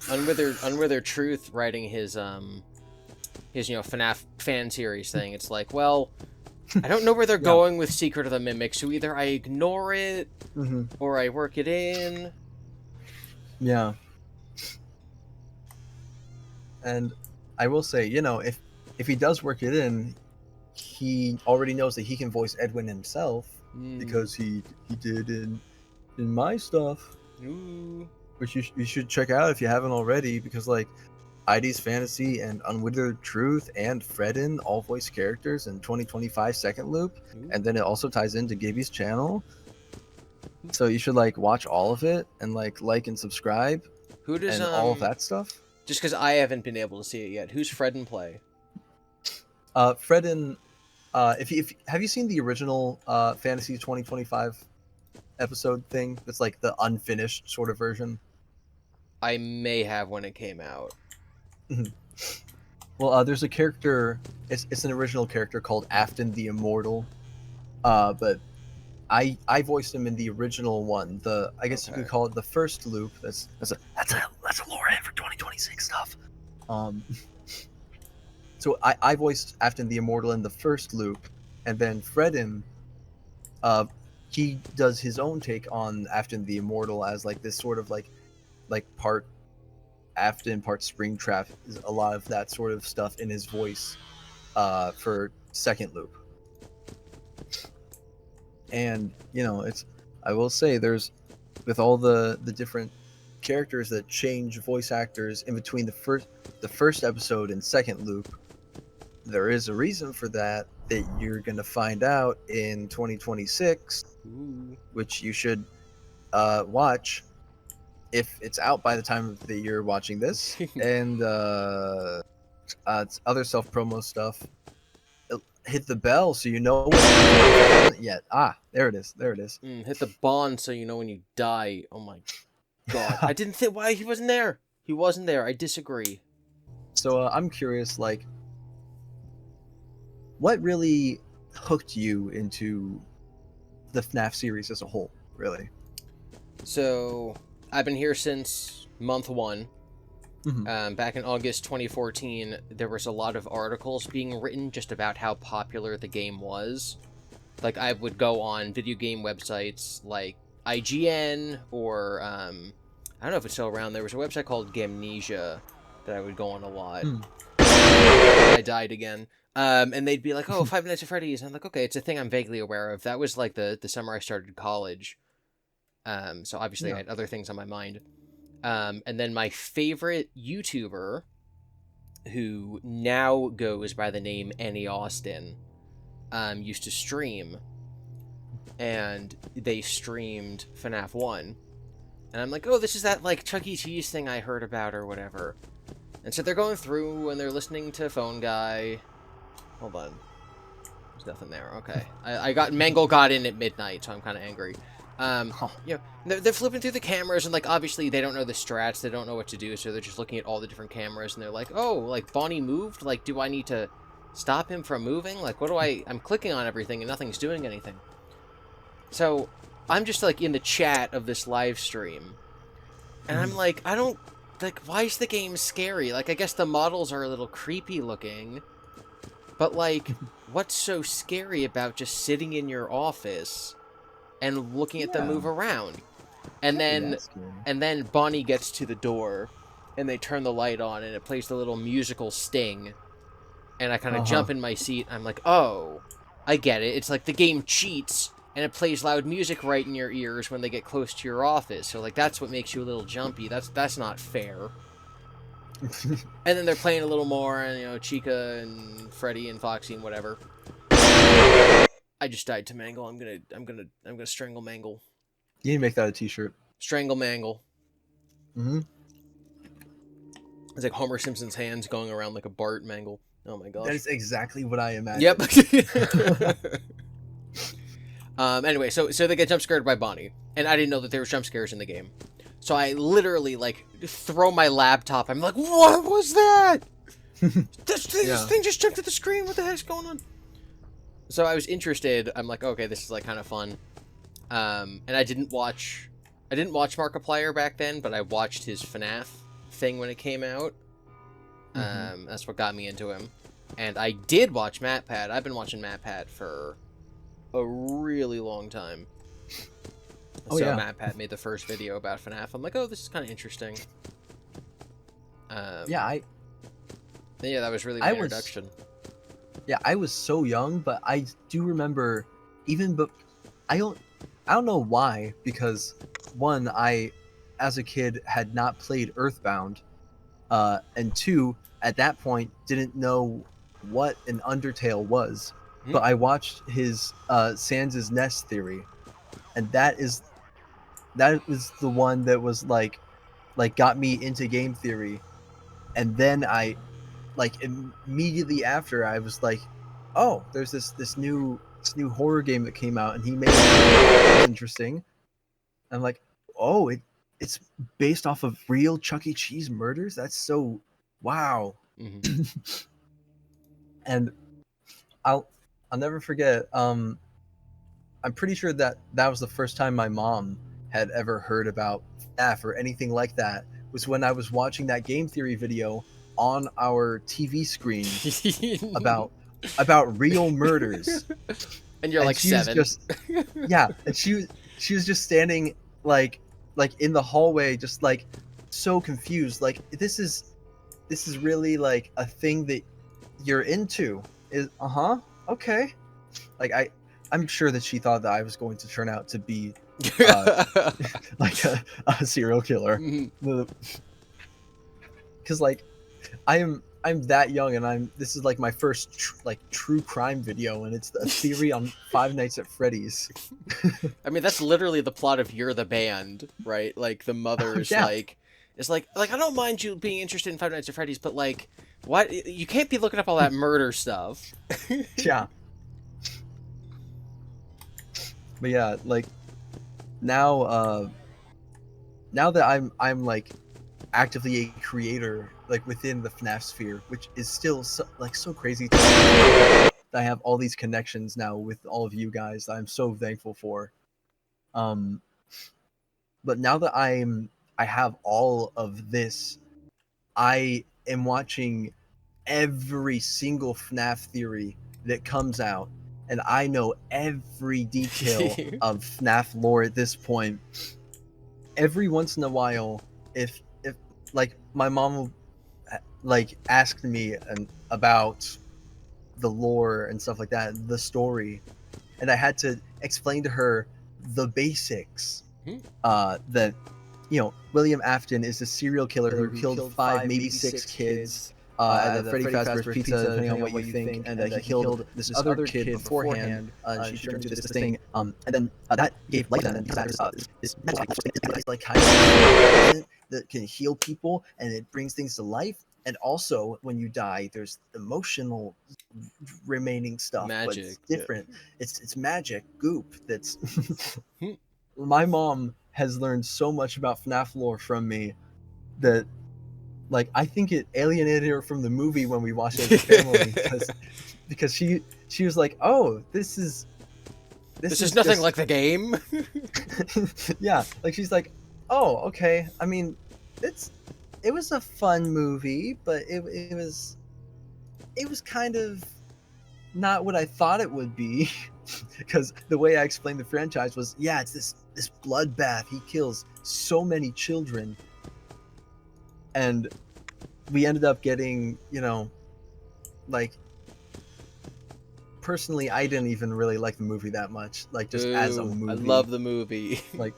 Unwithered Truth writing his FNAF fan series thing. It's like, well, I don't know where they're going with Secret of the Mimic, so either I ignore it or I work it in.
Yeah. And I will say, you know, if he does work it in, he already knows that he can voice Edwin himself because he did in my stuff.
Ooh.
Which you should check out if you haven't already, because like ID's Fantasy and Unwithered Truth and Fredin all voice characters in 2025 Second Loop. And then it also ties into GiBi's channel. So you should like watch all of it and like and subscribe.
Who does
and all of that stuff.
Just because I haven't been able to see it yet. Who's Fredin play?
Fredin, if have you seen the original Fantasy 2025 episode thing? That's like the unfinished sort of version.
I may have when it came out.
Well, there's a character. It's an original character called Afton the Immortal. But I voiced him in the original one. I guess you could call it the first loop. That's a lore in for 2026 stuff. So I voiced Afton the Immortal in the first loop, and then Fredin, he does his own take on Afton the Immortal as like this sort of like part Afton, part Springtrap, a lot of that sort of stuff in his voice for second loop. And you know, I will say there's, with all the different characters that change voice actors in between the first episode and second loop, there is a reason for that you're gonna find out in 2026. Which you should watch if it's out by the time that you're watching this. And it's other self-promo stuff. Hit the bell so you know when yet. There it is.
Hit the bond so you know when you die. Oh my god. I didn't think why he wasn't there. He wasn't there. I disagree.
So I'm curious, like, what really hooked you into the FNAF series as a whole, really?
So I've been here since month 1. Back in August 2014, there was a lot of articles being written just about how popular the game was. Like, I would go on video game websites like IGN or I don't know if it's still around. There was a website called Gamnesia that I would go on a lot.
Mm.
I died again. And they'd be like, "Oh, Five Nights at Freddy's," and I'm like, "Okay, it's a thing I'm vaguely aware of." That was like the summer I started college. So obviously I had other things on my mind. And then my favorite YouTuber, who now goes by the name Annie Austin, used to stream, and they streamed FNAF 1. And I'm like, oh, this is that, like, Chuck E. Cheese thing I heard about or whatever. And so they're going through, and they're listening to Phone Guy. Hold on. There's nothing there. Okay. Mangle got in at midnight, so I'm kind of angry. You know, they're flipping through the cameras, and, like, obviously they don't know the strats, they don't know what to do, so they're just looking at all the different cameras, and they're like, oh, like, Bonnie moved? Like, do I need to stop him from moving? Like, what do I'm clicking on everything, and nothing's doing anything. So, I'm just, like, in the chat of this live stream, and I'm like, like, why is the game scary? Like, I guess the models are a little creepy looking, but, like, what's so scary about just sitting in your office and looking at them move around? And then Bonnie gets to the door, and they turn the light on, and it plays the little musical sting, and I kind of jump in my seat. I'm like, oh, I get it. It's like the game cheats, and it plays loud music right in your ears when they get close to your office. So, like, that's what makes you a little jumpy. That's not fair. And then they're playing a little more, and, you know, Chica and Freddy and Foxy and whatever. I just died to Mangle. I'm gonna strangle Mangle.
You need to make that a t-shirt.
Strangle Mangle.
Mm-hmm.
It's like Homer Simpson's hands going around like a Bart Mangle. Oh my gosh.
That is exactly what I imagined.
Yep. Anyway, so they get jump scared by Bonnie, and I didn't know that there was jump scares in the game. So I literally, like, throw my laptop. I'm like, what was that? This thing just jumped at the screen. What the heck's going on? So I was interested. I'm like, okay, this is, like, kind of fun. And I didn't watch Markiplier back then, but I watched his FNAF thing when it came out. That's what got me into him. And I did watch MatPat. I've been watching MatPat for a really long time. MatPat made the first video about FNAF. I'm like, oh, this is kind of interesting.
That
was really my introduction.
I was so young, but I do remember I don't know why, because one, I as a kid had not played Earthbound, and two, at that point didn't know what an Undertale was. But I watched his Sans' Nest theory, and that was the one that was like got me into game theory. And then I, like, immediately after, I was like, oh, there's this new horror game that came out, and he made it interesting. I'm like, oh, it's based off of real Chuck E. Cheese murders? That's so wow. And I'll never forget. I'm pretty sure that was the first time my mom had ever heard about FNAF or anything like that, was when I was watching that game theory video on our TV screen about real murders.
And you're like 7.
And she was just standing like in the hallway, just like so confused. Like, this is really like a thing that you're into. Is okay. Like, I'm sure that she thought that I was going to turn out to be like a serial killer. Because like I'm that young, and this is like my first true crime video, and it's a theory on Five Nights at Freddy's.
I mean, that's literally the plot of You're the Band, right? Like, the mother's like, it's like I don't mind you being interested in Five Nights at Freddy's, but like, what, you can't be looking up all that murder stuff.
Yeah. But yeah, like, now that I'm like actively a creator, like, within the FNAF sphere, which is still so crazy to me, that I have all these connections now with all of you guys that I'm so thankful for. But now that I have all of this, I am watching every single FNAF theory that comes out, and I know every detail of FNAF lore at this point. Every once in a while, if like my mom will like ask me about the lore and stuff like that, the story, and I had to explain to her the basics. That William Afton is a serial killer who killed 5, maybe 6 kids at the Freddy Fazbear's Pizza, depending on what you think, and he killed this other kid beforehand. She turned into this thing, and then that gave life, and then this like kind of that can heal people, and it brings things to life. And also, when you die, there's emotional remaining stuff,
magic,
but it's different. Yeah. It's magic goop. That's my mom has learned so much about FNAF lore from me that, like, I think it alienated her from the movie when we watched it as a family because she was like, oh, this is
nothing just like the game.
Yeah, like she's like, oh, okay. I mean, it was a fun movie, but it was kind of not what I thought it would be. Because the way I explained the franchise was, yeah, it's this bloodbath. He kills so many children, and we ended up getting, like, personally, I didn't even really like the movie that much. Like, just as a movie,
I love the movie.
like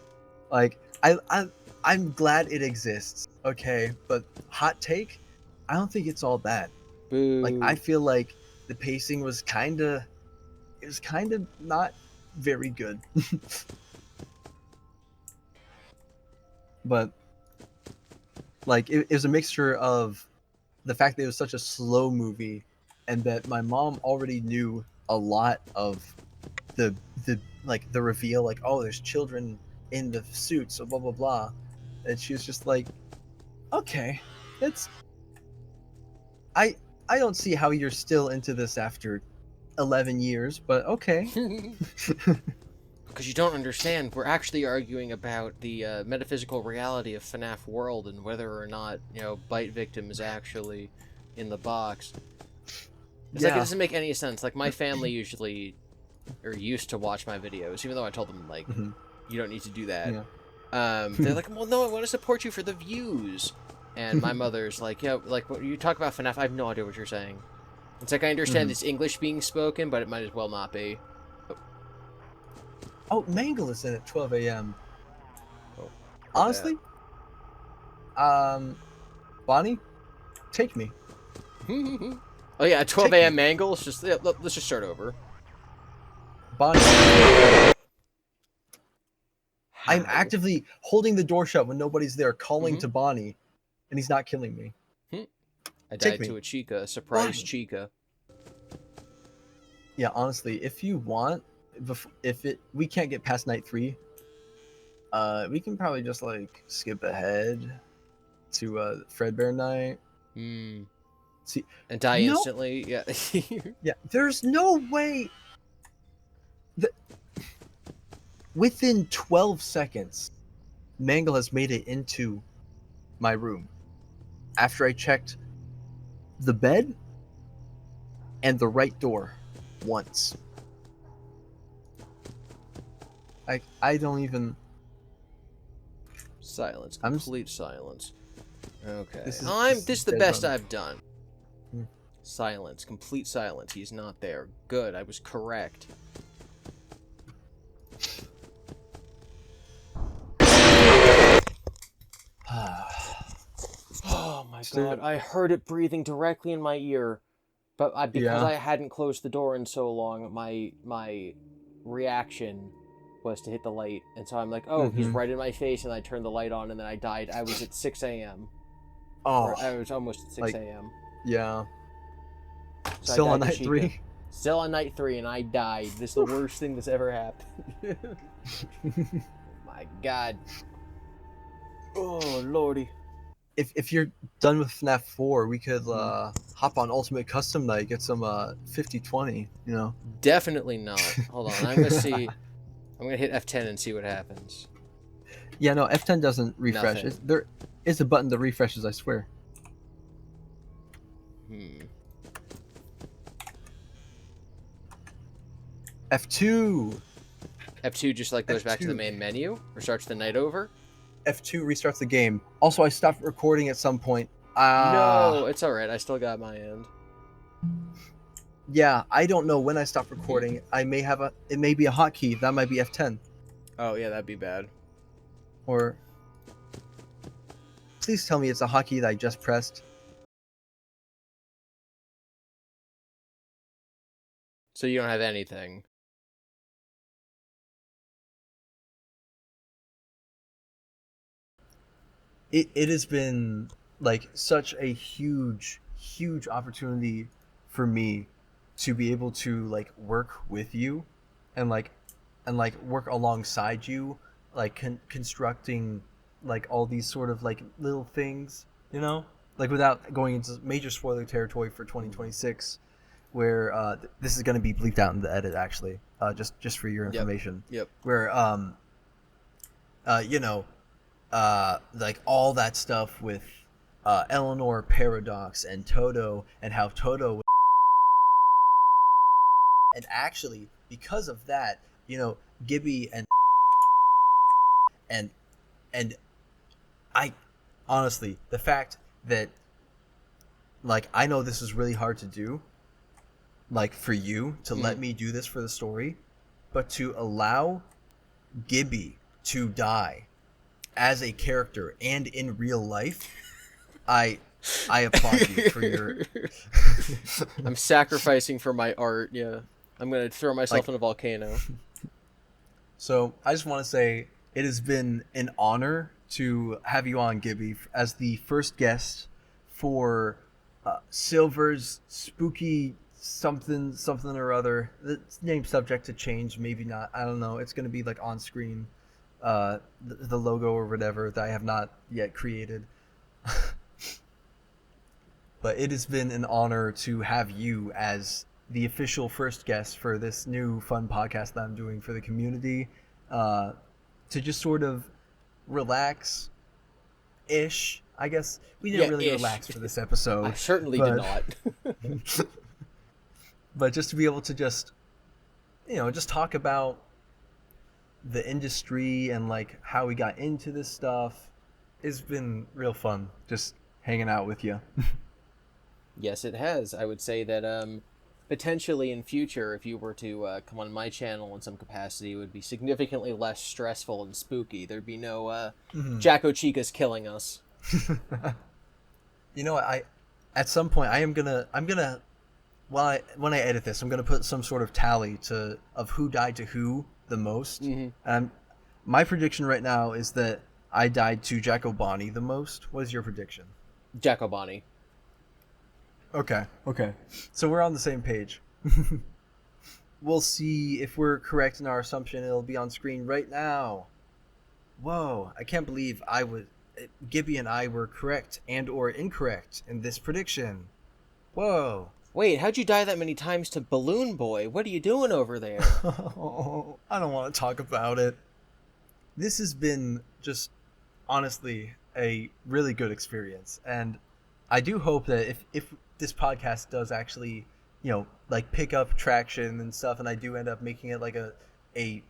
I'm glad it exists. Okay, but hot take, I don't think it's all that.
Boo.
Like, I feel like the pacing was kind of not very good. But like it was a mixture of the fact that it was such a slow movie, and that my mom already knew a lot of the reveal, like, oh, there's children in the suits, so blah blah blah, and she was just like, okay, it's I don't see how you're still into this after 11 years, but okay.
Because you don't understand, we're actually arguing about the metaphysical reality of FNAF World and whether or not, Bite Victim is actually in the box. It's like, it doesn't make any sense. Like, my family usually, or used to watch my videos, even though I told them, like, you don't need to do that. Yeah. They're like, well, no, I want to support you for the views. And my mother's like, yeah, like, when you talk about FNAF, I have no idea what you're saying. It's like, I understand it's English being spoken, but it might as well not be.
Oh, Mangle is in at 12 a.m.
Oh,
honestly, Bonnie, take me.
Oh yeah, 12 a.m. Mangle. Let's just start over.
Bonnie, I'm actively holding the door shut when nobody's there, calling to Bonnie, and he's not killing me.
I died to a Chica, a surprise Bonnie. Chica.
Yeah, honestly, if you want, we can't get past night 3, we can probably just like skip ahead to Fredbear night. See,
and die instantly. Yeah.
Yeah, there's no way that within 12 seconds Mangle has made it into my room after I checked the bed and the right door once. I don't even...
Silence. Complete silence. Okay. This is the
dead
best
run.
I've done. Silence. Complete silence. He's not there. Good. I was correct. Oh my god. I heard it breathing directly in my ear. But because I hadn't closed the door in so long, my reaction was to hit the light, and so I'm like, oh, he's right in my face, and I turned the light on, and then I died. I was at 6 a.m.
Oh.
I was almost at 6 a.m.
Yeah.
So
still on night 3?
Still on night 3, and I died. This is the worst thing that's ever happened. Oh my god. Oh, lordy.
If you're done with FNAF 4, we could hop on Ultimate Custom Night, get some 50/20,
Definitely not. Hold on, I'm gonna see. I'm gonna hit F10 and see what happens.
Yeah, no, F10 doesn't refresh. There is a button that refreshes, I swear. F2.
F2 just like goes back to the
F2.
main menu or starts the night over.
F2 restarts the game. Also, I stopped recording at some point.
No, it's all right. I still got my end.
Yeah, I don't know when I stopped recording. I may have it may be a hotkey. That might be F10.
Oh yeah, that'd be bad.
Or please tell me it's a hotkey that I just pressed.
So you don't have anything.
It has been like such a huge opportunity for me to be able to like work with you and like work alongside you, like constructing like all these sort of like little things, you know, like without going into major spoiler territory for 2026, where this is going to be bleeped out in the edit actually, just for your information.
Yep.
Where you know, like all that stuff with Eleanor Paradox and Toto, and how Toto and actually because of that, you know, GiBi and and I honestly, the fact that like I know this is really hard to do, like for you to let me do this for the story, but to allow GiBi to die as a character and in real life, I applaud you for your
I'm sacrificing for my art. Yeah, I'm gonna throw myself in a volcano.
So I just want to say it has been an honor to have you on, GiBi, as the first guest for Silv3r's spooky something or other. The name's subject to change, maybe not. I don't know. It's going to be like on screen, the logo or whatever that I have not yet created. But it has been an honor to have you as the official first guest for this new fun podcast that I'm doing for the community, to just sort of relax ish. I guess we didn't really relax for this episode.
I certainly did not.
But just to be able to just, you know, just talk about the industry and like how we got into this stuff, it's been real fun just hanging out with you.
Yes, it has. I would say that potentially in future, if you were to come on my channel in some capacity, it would be significantly less stressful and spooky. There'd be no Jacko Chicas killing us.
You know, at some point I'm gonna when I edit this, I'm gonna put some sort of tally of who died to who the most. My prediction right now is that I died to Jacko Bonnie the most. What is your prediction?
Jacko Bonnie.
Okay. So we're on the same page. We'll see if we're correct in our assumption. It'll be on screen right now. Whoa, I can't believe GiBi and I were correct and or incorrect in this prediction. Whoa.
Wait, how'd you die that many times to Balloon Boy? What are you doing over there?
I don't want to talk about it. This has been just honestly a really good experience, and I do hope that if this podcast does actually, you know, like pick up traction and stuff, and I do end up making it like a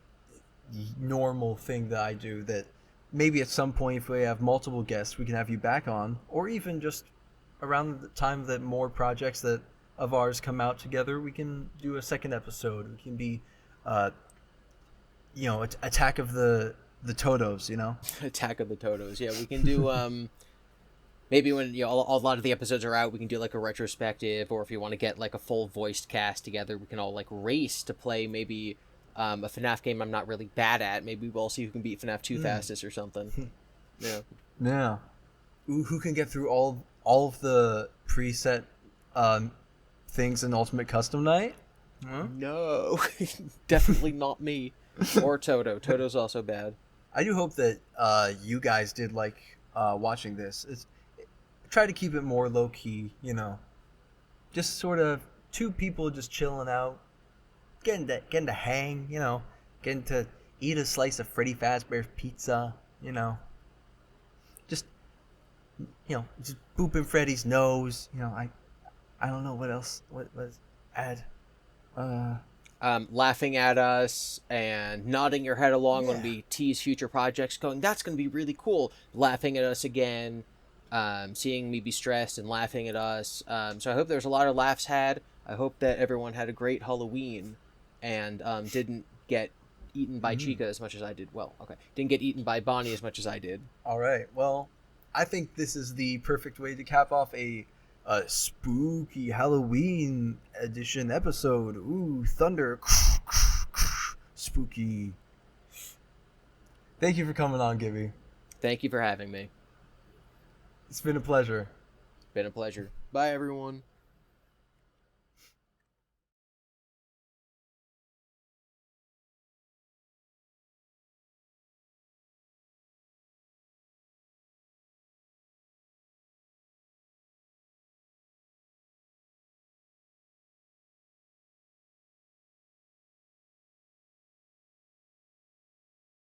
normal thing that I do, that maybe at some point if we have multiple guests we can have you back on, or even just around the time that more projects that of ours come out together, we can do a second episode. It can be you know, Attack of the Totos, you know.
Attack of the Totos. Yeah, we can do maybe when, you know, a lot of the episodes are out, we can do like a retrospective, or if you want to get like a full voiced cast together, we can all like race to play maybe a FNAF game I'm not really bad at. Maybe we'll see who can beat FNAF 2 fastest or something.
Yeah. Ooh, who can get through all of the preset things in Ultimate Custom Night? Huh?
No, definitely not me. Or Toto. Toto's also bad.
I do hope that you guys did like watching this. Try to keep it more low key, you know. Just sort of two people just chilling out, getting to hang, you know, getting to eat a slice of Freddy Fazbear's pizza, you know. Just, you know, just booping Freddy's nose, you know. I don't know what else. What add?
laughing at us and nodding your head along when we tease future projects, going, that's going to be really cool, laughing at us again, seeing me be stressed and laughing at us. So I hope there's a lot of laughs had. I hope that everyone had a great Halloween and didn't get eaten by Chica as much as I did. Well, okay. Didn't get eaten by Bonnie as much as I did.
All right. Well, I think this is the perfect way to cap off a spooky Halloween edition episode. Ooh, thunder. Spooky. Thank you for coming on, GiBi.
Thank you for having me.
It's been a pleasure.
Been a pleasure. Bye, everyone.